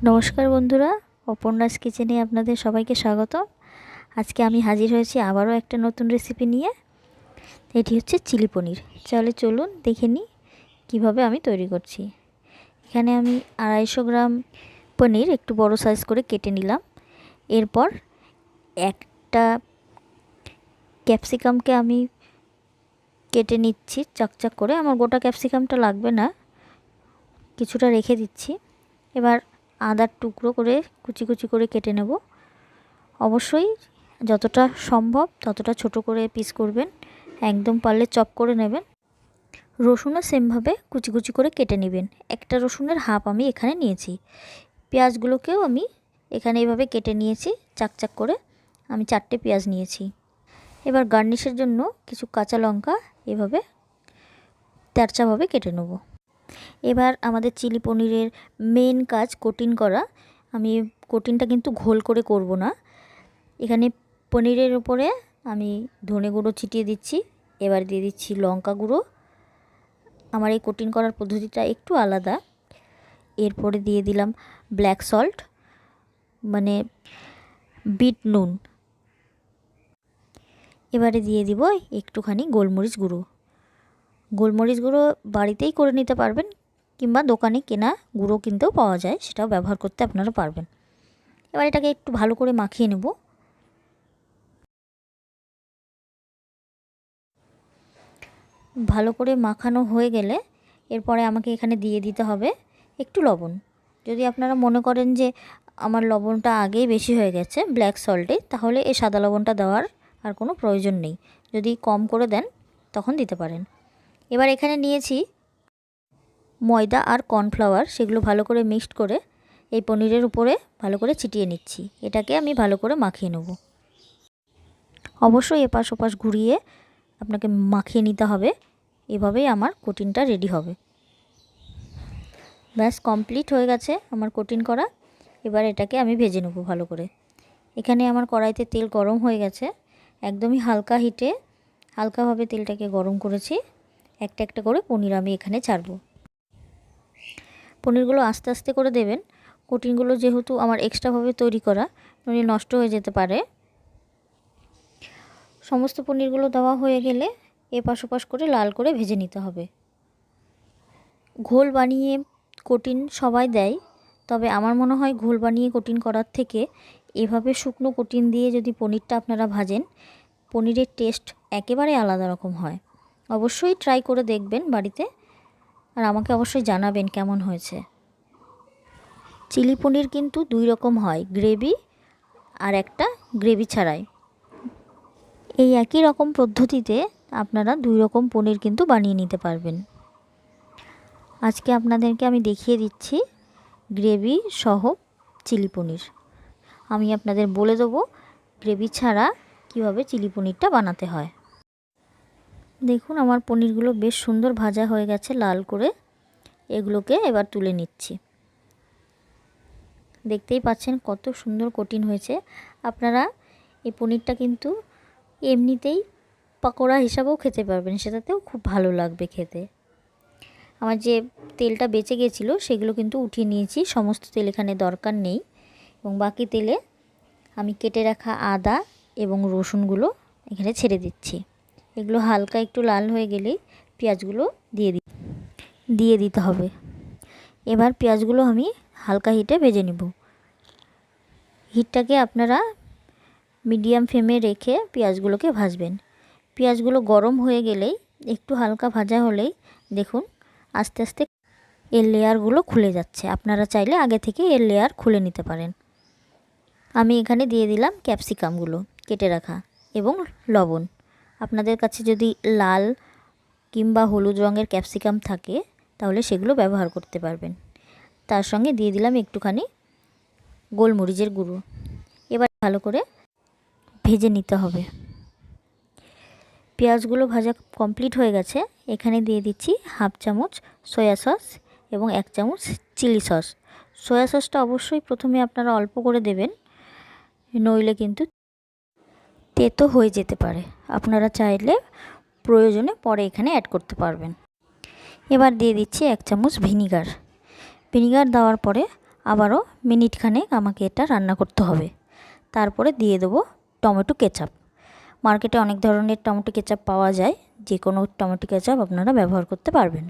নমস্কার বন্ধুরা, অপর্ণাস কিচেনে আপনাদের সবাইকে স্বাগত। আজকে আমি হাজির হয়েছি আবারও একটা নতুন রেসিপি নিয়ে। এটি হচ্ছে চিলি পনির। চলুন দেখে নিই কীভাবে আমি তৈরি করছি। এখানে আমি 250 গ্রাম পনির একটু বড় সাইজ করে কেটে নিলাম। এরপর একটা ক্যাপসিকামকে আমি কেটে নিচ্ছি চাকচাক করে। আমার গোটা ক্যাপসিকামটা লাগবে না, কিছুটা রেখে দিচ্ছি। এবার আদার টুকরো করে কুচি কুচি করে কেটে নেব। অবশ্যই যতটা সম্ভব ততটা ছোট করে পিস করবেন, একদম পারলে চপ করে নেবেন। রসুনও সেমভাবে কুচি কুচি করে কেটে নেবেন। একটা রসুনের হাফ আমি এখানে নিয়েছি। পেঁয়াজগুলোকেও আমি এখানে এইভাবে কেটে নিয়েছি চাকচাক করে। আমি 4টে পেঁয়াজ নিয়েছি। এবার গার্নিশের জন্য কিছু কাঁচা লঙ্কা এভাবে তেরচাভাবে কেটে নেব। এবার আমাদের চিলি পনিরের মেন কাজ কোটিং করা। আমি কোটিংটা কিন্তু ঘোল করে করব না। এখানে পনিরের উপরে আমি ধনে গুঁড়ো ছিটিয়ে দিচ্ছি। এবার দিয়ে দিচ্ছি লঙ্কা গুঁড়ো। আমার এই কোটিং করার পদ্ধতিটা একটু আলাদা। এরপরে দিয়ে দিলাম ব্ল্যাক সল্ট, মানে বিট নুন। এবারে দিয়ে দিব একটুখানি গোলমরিচ গুঁড়ো। গোলমরিচ গুঁড়ো বাড়িতেই করে নিতে পারবেন, কিংবা দোকানে কেনা গুঁড়ো কিনতেও পাওয়া যায়, সেটাও ব্যবহার করতে আপনারা পারবেন। এবার এটাকে একটু ভালো করে মাখিয়ে নেব। ভালো করে মাখানো হয়ে গেলে এরপরে আমাকে এখানে দিয়ে দিতে হবে একটু লবণ। যদি আপনারা মনে করেন যে আমার লবণটা আগেই বেশি হয়ে গেছে ব্ল্যাক সল্টে, তাহলে এই সাদা লবণটা দেওয়ার আর কোনো প্রয়োজন নেই। যদি কম করে দেন তখন দিতে পারেন। এবার এখানে নিয়েছি ময়দা আর কর্নফ্লাওয়ার, সেগুলো ভালো করে মিক্সড করে এই পনিরের উপরে ভালো করে ছিটিয়ে নিচ্ছি। এটাকে আমি ভালো করে মাখিয়ে নেব। অবশ্যই এপাশ ওপাশ ঘুরিয়ে আপনাকে মাখিয়ে নিতে হবে। এভাবেই আমার কোটিংটা রেডি হবে। ব্যাস কমপ্লিট হয়ে গেছে আমার কোটিং করা। এবার এটাকে আমি ভেজে নেব ভালো করে। এখানে আমার কড়াইতে তেল গরম হয়ে গেছে। একদমই হালকা হিটে হালকাভাবে তেলটাকে গরম করেছি। একটা একটা করে পনির আমি এখানে ছাড়বো। পনিরগুলো আস্তে আস্তে করে দেবেন। কোটিংগুলো যেহেতু আমার এক্সট্রাভাবে তৈরি করা, নইলে নষ্ট হয়ে যেতে পারে। সমস্ত পনিরগুলো দেওয়া হয়ে গেলে এপাশ ওপাশ করে লাল করে ভেজে নিতে হবে। ঘোল বানিয়ে কোটিং সবাই দেয়, তবে আমার মনে হয় ঘোল বানিয়ে কোটিং করার থেকে এভাবে শুকনো কোটিং দিয়ে যদি পনিরটা আপনারা ভাজেন, পনিরের টেস্ট একেবারে আলাদা রকম হয়। অবশ্যই ট্রাই করে দেখবেন বাড়িতে, আর আমাকে অবশ্যই জানাবেন কেমন হয়েছে। চিলি পনির কিন্তু 2 রকম হয়, গ্রেভি আর একটা গ্রেভি ছাড়াই। এই একই রকম পদ্ধতিতে আপনারা 2 রকম পনির কিন্তু বানিয়ে নিতে পারবেন। আজকে আপনাদেরকে আমি দেখিয়ে দিচ্ছি গ্রেভি সহ চিলি পনির। আমি আপনাদের বলে দেবো গ্রেভি ছাড়া কিভাবে চিলি পনিরটা বানাতে হয়। দেখুন আমার পনিরগুলো বেশ সুন্দর ভাজা হয়ে গেছে লাল করে। এগুলোকে এবার তুলে নিচ্ছি। দেখতেই পাচ্ছেন কত সুন্দর কোটিং হয়েছে। আপনারা এই পনিরটা কিন্তু এমনিতেই পকোড়া হিসাবেও খেতে পারবেন, সেটাতেও খুব ভালো লাগবে খেতে। আমার যে তেলটা বেঁচে গেছিলো সেগুলো কিন্তু উঠিয়ে নিয়েছি, সমস্ত তেল এখানে দরকার নেই। এবং বাকি তেলে আমি কেটে রাখা আদা এবং রসুনগুলো এখানে ছেড়ে দিচ্ছি। এগুলো হালকা একটু লাল হয়ে গেলেই পেঁয়াজগুলো দিয়ে দিতে হবে। এবার পেঁয়াজগুলো আমি হালকা হিটে ভেজে নেব। হিটটাকে আপনারা মিডিয়াম ফ্লেমে রেখে পেঁয়াজগুলোকে ভাজবেন। পেঁয়াজগুলো গরম হয়ে গেলেই, একটু হালকা ভাজা হলেই দেখুন আস্তে আস্তে এর লেয়ারগুলো খুলে যাচ্ছে। আপনারা চাইলে আগে থেকে এর লেয়ার খুলে নিতে পারেন। আমি এখানে দিয়ে দিলাম ক্যাপসিকামগুলো কেটে রাখা এবং লবণ। আপনাদের কাছে যদি লাল কিংবা হলুদ রঙের ক্যাপসিকাম থাকে তাহলে সেগুলো ব্যবহার করতে পারবেন। তার সঙ্গে দিয়ে দিলাম একটুখানি গোলমরিচের গুঁড়ো। এবার ভালো করে ভেজে নিতে হবে। পেঁয়াজগুলো ভাজা কমপ্লিট হয়ে গেছে। এখানে দিয়ে দিচ্ছি হাফ চামচ সয়া সস এবং 1 চামচ চিলি সস। সয়া সসটা অবশ্যই প্রথমে আপনারা অল্প করে দেবেন, নইলে কিন্তু তেতো হয়ে যেতে পারে। আপনারা চাইলে প্রয়োজনে পরে এখানে অ্যাড করতে পারবেন। এবার দিয়ে দিচ্ছি 1 চামচ ভিনিগার। ভিনিগার দেওয়ার পরে আবারও মিনিটখানেক আমাকে এটা রান্না করতে হবে। তারপরে দিয়ে দেবো টমেটো কেচাপ। মার্কেটে অনেক ধরনের টমেটো কেচাপ পাওয়া যায়, যে কোনো টমেটো কেচাপ আপনারা ব্যবহার করতে পারবেন।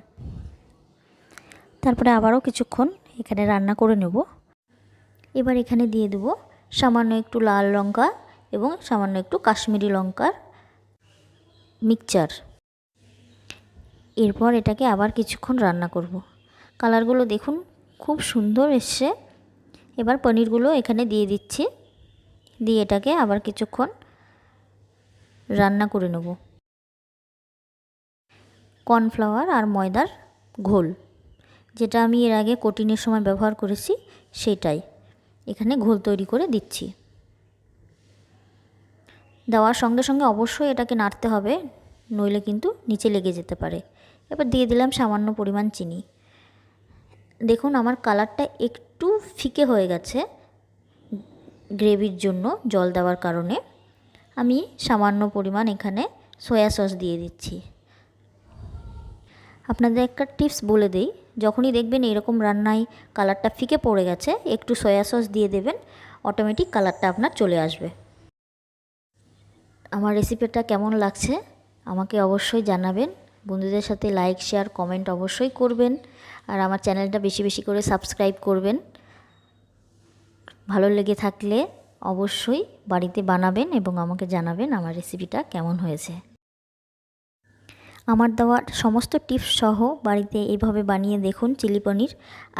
তারপরে আবারও কিছুক্ষণ এখানে রান্না করে নেব। এবার এখানে দিয়ে দেব সামান্য একটু লাল লঙ্কা এবং সামান্য একটু কাশ্মীরি লঙ্কার মিক্সচার। এরপর এটাকে আবার কিছুক্ষণ রান্না করব। কালারগুলো দেখুন খুব সুন্দর এসছে। এবার পনিরগুলো এখানে দিয়ে দিচ্ছি, দিয়ে এটাকে আবার কিছুক্ষণ রান্না করে নেব। কর্নফ্লাওয়ার আর ময়দার ঘোল, যেটা আমি এর আগে কোটিনের সময় ব্যবহার করেছি, সেটাই এখানে ঘোল তৈরি করে দিচ্ছি। দেওয়ার সঙ্গে সঙ্গে অবশ্যই এটাকে নাড়তে হবে, নইলে কিন্তু নিচে লেগে যেতে পারে। এবার দিয়ে দিলাম সামান্য পরিমাণ চিনি। দেখুন আমার কালারটা একটু ফিকে হয়ে গেছে গ্রেভির জন্য, জল দেওয়ার কারণে। আমি সামান্য পরিমাণ এখানে সয়া সস দিয়ে দিচ্ছি। আপনাদের একটা টিপস বলে দেই, যখনই দেখবেন এরকম রান্নায় কালারটা ফিকে পড়ে গেছে, একটু সয়া সস দিয়ে দেবেন, অটোমেটিক কালারটা আপনার চলে আসবে। আমার রেসিপিটা কেমন লাগছে আমাকে অবশ্যই জানাবেন। বন্ধুদের সাথে লাইক, শেয়ার, কমেন্ট অবশ্যই করবেন। আর আমার চ্যানেলটা বেশি বেশি করে সাবস্ক্রাইব করবেন। ভালো লেগে থাকলে অবশ্যই বাড়িতে বানাবেন এবং আমাকে জানাবেন আমার রেসিপিটা কেমন হয়েছে। আমার দেওয়া সমস্ত টিপস সহ বাড়িতে এইভাবে বানিয়ে দেখুন চিলি পনির।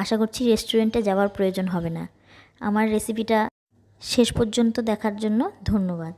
আশা করছি রেস্টুরেন্টে যাওয়ার প্রয়োজন হবে না। আমার রেসিপিটা শেষ পর্যন্ত দেখার জন্য ধন্যবাদ।